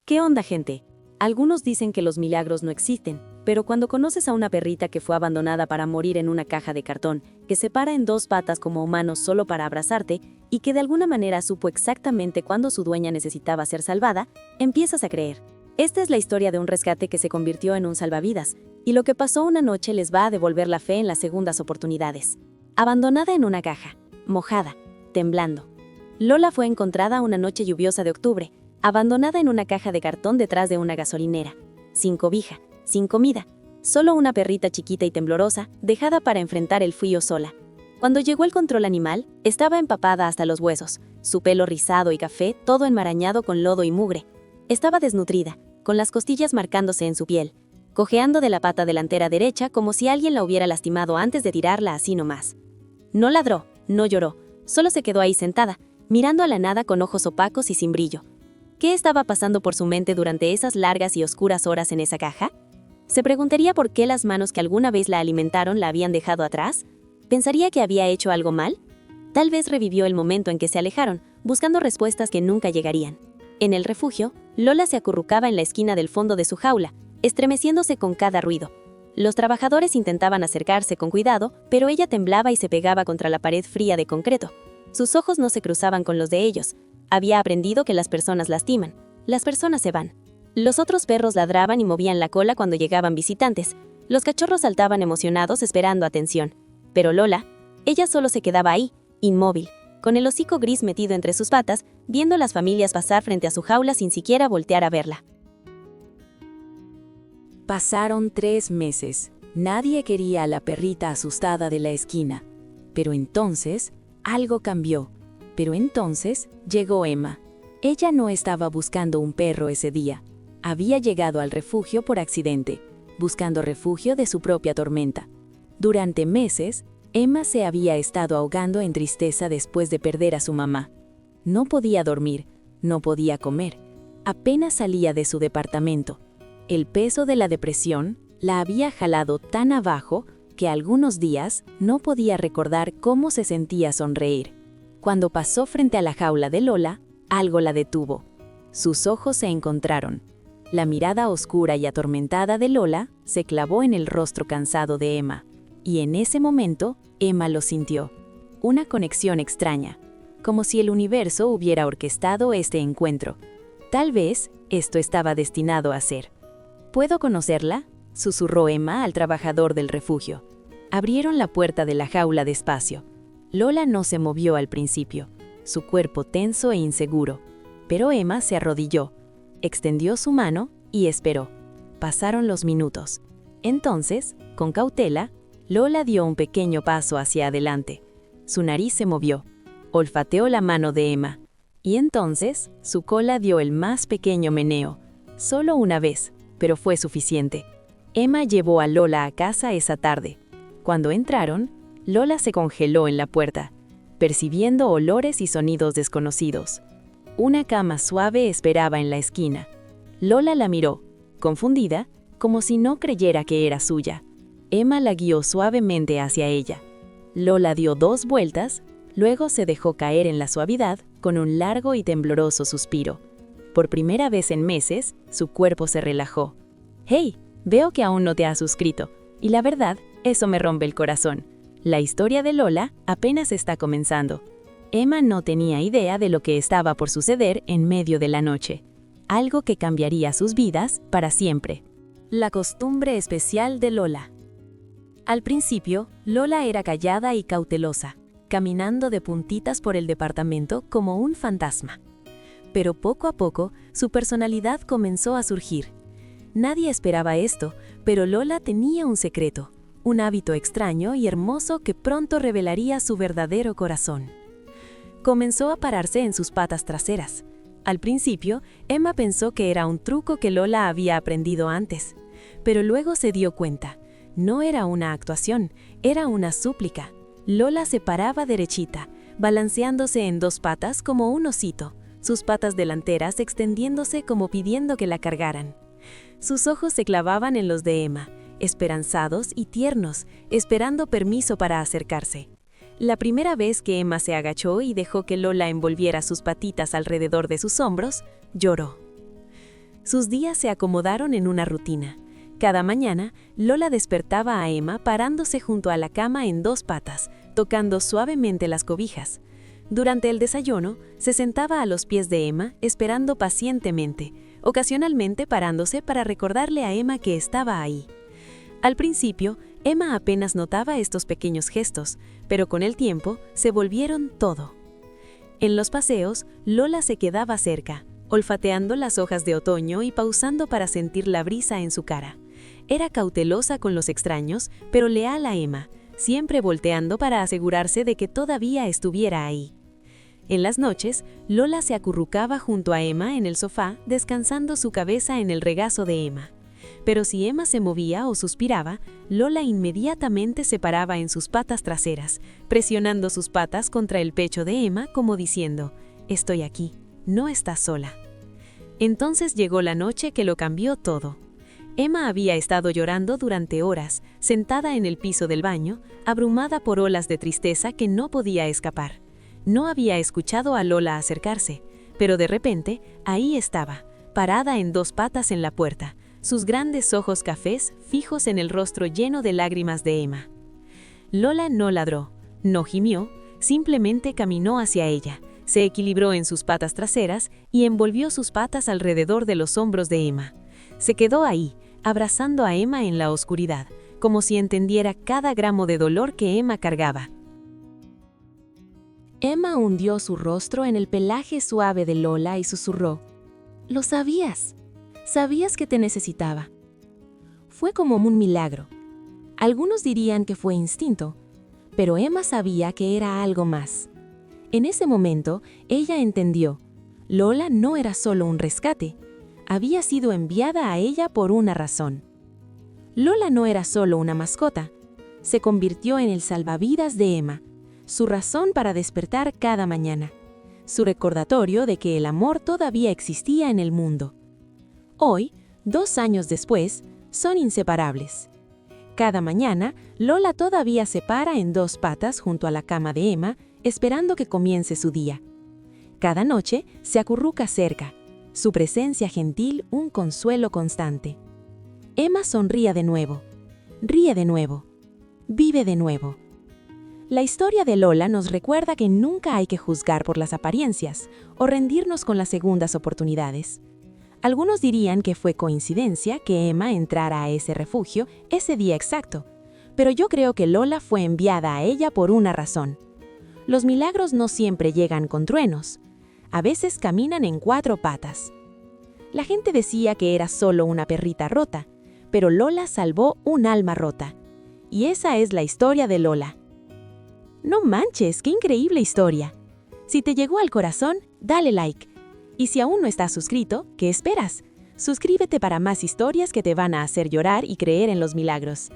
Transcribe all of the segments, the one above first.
¿Qué onda, gente? Algunos dicen que los milagros no existen, pero cuando conoces a una perrita que fue abandonada para morir en una caja de cartón, que se para en dos patas como humanos solo para abrazarte, y que de alguna manera supo exactamente cuándo su dueña necesitaba ser salvada, empiezas a creer. Esta es la historia de un rescate que se convirtió en un salvavidas, y lo que pasó una noche les va a devolver la fe en las segundas oportunidades. Abandonada en una caja, mojada, temblando. Lola fue encontrada una noche lluviosa de octubre, abandonada en una caja de cartón detrás de una gasolinera, sin cobija, sin comida, solo una perrita chiquita y temblorosa, dejada para enfrentar el frío sola. Cuando llegó el control animal, estaba empapada hasta los huesos, su pelo rizado y café, todo enmarañado con lodo y mugre. Estaba desnutrida, con las costillas marcándose en su piel, cojeando de la pata delantera derecha como si alguien la hubiera lastimado antes de tirarla así nomás. No ladró, no lloró, solo se quedó ahí sentada, mirando a la nada con ojos opacos y sin brillo. ¿Qué estaba pasando por su mente durante esas largas y oscuras horas en esa caja? ¿Se preguntaría por qué las manos que alguna vez la alimentaron la habían dejado atrás? ¿Pensaría que había hecho algo mal? Tal vez revivió el momento en que se alejaron, buscando respuestas que nunca llegarían. En el refugio, Lola se acurrucaba en la esquina del fondo de su jaula, estremeciéndose con cada ruido. Los trabajadores intentaban acercarse con cuidado, pero ella temblaba y se pegaba contra la pared fría de concreto. Sus ojos no se cruzaban con los de ellos. Había aprendido que las personas lastiman, las personas se van. Los otros perros ladraban y movían la cola cuando llegaban visitantes. Los cachorros saltaban emocionados esperando atención. Pero Lola, ella solo se quedaba ahí, inmóvil, con el hocico gris metido entre sus patas, viendo las familias pasar frente a su jaula sin siquiera voltear a verla. Pasaron 3 meses. Nadie quería a la perrita asustada de la esquina. Pero entonces, algo cambió. Pero entonces, llegó Emma. Ella no estaba buscando un perro ese día. Había llegado al refugio por accidente, buscando refugio de su propia tormenta. Durante meses, Emma se había estado ahogando en tristeza después de perder a su mamá. No podía dormir, no podía comer. Apenas salía de su departamento. El peso de la depresión la había jalado tan abajo que algunos días no podía recordar cómo se sentía sonreír. Cuando pasó frente a la jaula de Lola, algo la detuvo. Sus ojos se encontraron. La mirada oscura y atormentada de Lola se clavó en el rostro cansado de Emma. Y en ese momento, Emma lo sintió. Una conexión extraña, como si el universo hubiera orquestado este encuentro. Tal vez esto estaba destinado a ser. ¿Puedo conocerla?, susurró Emma al trabajador del refugio. Abrieron la puerta de la jaula despacio. Lola no se movió al principio, su cuerpo tenso e inseguro. Pero Emma se arrodilló, extendió su mano y esperó. Pasaron los minutos. Entonces, con cautela, Lola dio un pequeño paso hacia adelante. Su nariz se movió, olfateó la mano de Emma. Y entonces, su cola dio el más pequeño meneo. Solo una vez, pero fue suficiente. Emma llevó a Lola a casa esa tarde. Cuando entraron, Lola se congeló en la puerta, percibiendo olores y sonidos desconocidos. Una cama suave esperaba en la esquina. Lola la miró, confundida, como si no creyera que era suya. Emma la guió suavemente hacia ella. Lola dio 2 vueltas, luego se dejó caer en la suavidad con un largo y tembloroso suspiro. Por primera vez en meses, su cuerpo se relajó. «Hey, veo que aún no te has suscrito, y la verdad, eso me rompe el corazón. La historia de Lola apenas está comenzando». Emma no tenía idea de lo que estaba por suceder en medio de la noche. Algo que cambiaría sus vidas para siempre. La costumbre especial de Lola. Al principio, Lola era callada y cautelosa, caminando de puntitas por el departamento como un fantasma. Pero poco a poco, su personalidad comenzó a surgir. Nadie esperaba esto, pero Lola tenía un secreto, un hábito extraño y hermoso que pronto revelaría su verdadero corazón. Comenzó a pararse en sus patas traseras. Al principio, Emma pensó que era un truco que Lola había aprendido antes, pero luego se dio cuenta. No era una actuación, era una súplica. Lola se paraba derechita, balanceándose en 2 patas como un osito, sus patas delanteras extendiéndose como pidiendo que la cargaran. Sus ojos se clavaban en los de Emma, esperanzados y tiernos, esperando permiso para acercarse. La primera vez que Emma se agachó y dejó que Lola envolviera sus patitas alrededor de sus hombros, lloró. Sus días se acomodaron en una rutina. Cada mañana, Lola despertaba a Emma parándose junto a la cama en dos patas, tocando suavemente las cobijas. Durante el desayuno, se sentaba a los pies de Emma, esperando pacientemente, ocasionalmente parándose para recordarle a Emma que estaba ahí. Al principio, Emma apenas notaba estos pequeños gestos, pero con el tiempo se volvieron todo. En los paseos, Lola se quedaba cerca, olfateando las hojas de otoño y pausando para sentir la brisa en su cara. Era cautelosa con los extraños, pero leal a Emma, siempre volteando para asegurarse de que todavía estuviera ahí. En las noches, Lola se acurrucaba junto a Emma en el sofá, descansando su cabeza en el regazo de Emma. Pero si Emma se movía o suspiraba, Lola inmediatamente se paraba en sus patas traseras, presionando sus patas contra el pecho de Emma como diciendo, «Estoy aquí, no estás sola». Entonces llegó la noche que lo cambió todo. Emma había estado llorando durante horas, sentada en el piso del baño, abrumada por olas de tristeza que no podía escapar. No había escuchado a Lola acercarse, pero de repente, ahí estaba, parada en dos patas en la puerta, sus grandes ojos cafés fijos en el rostro lleno de lágrimas de Emma. Lola no ladró, no gimió, simplemente caminó hacia ella, se equilibró en sus patas traseras y envolvió sus patas alrededor de los hombros de Emma. Se quedó ahí, abrazando a Emma en la oscuridad, como si entendiera cada gramo de dolor que Emma cargaba. Emma hundió su rostro en el pelaje suave de Lola y susurró, «Lo sabías. Sabías que te necesitaba». Fue como un milagro. Algunos dirían que fue instinto, pero Emma sabía que era algo más. En ese momento, ella entendió. Lola no era solo un rescate. Había sido enviada a ella por una razón. Lola no era solo una mascota. Se convirtió en el salvavidas de Emma, su razón para despertar cada mañana, su recordatorio de que el amor todavía existía en el mundo. Hoy, 2 años después, son inseparables. Cada mañana, Lola todavía se para en dos patas junto a la cama de Emma, esperando que comience su día. Cada noche se acurruca cerca, su presencia gentil un consuelo constante. Emma sonríe de nuevo, ríe de nuevo, vive de nuevo. La historia de Lola nos recuerda que nunca hay que juzgar por las apariencias o rendirnos con las segundas oportunidades. Algunos dirían que fue coincidencia que Emma entrara a ese refugio ese día exacto, pero yo creo que Lola fue enviada a ella por una razón. Los milagros no siempre llegan con truenos, a veces caminan en 4 patas. La gente decía que era solo una perrita rota, pero Lola salvó un alma rota. Y esa es la historia de Lola. No manches, qué increíble historia. Si te llegó al corazón, dale like. Y si aún no estás suscrito, ¿qué esperas? Suscríbete para más historias que te van a hacer llorar y creer en los milagros.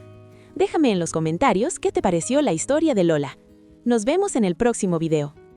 Déjame en los comentarios qué te pareció la historia de Lola. Nos vemos en el próximo video.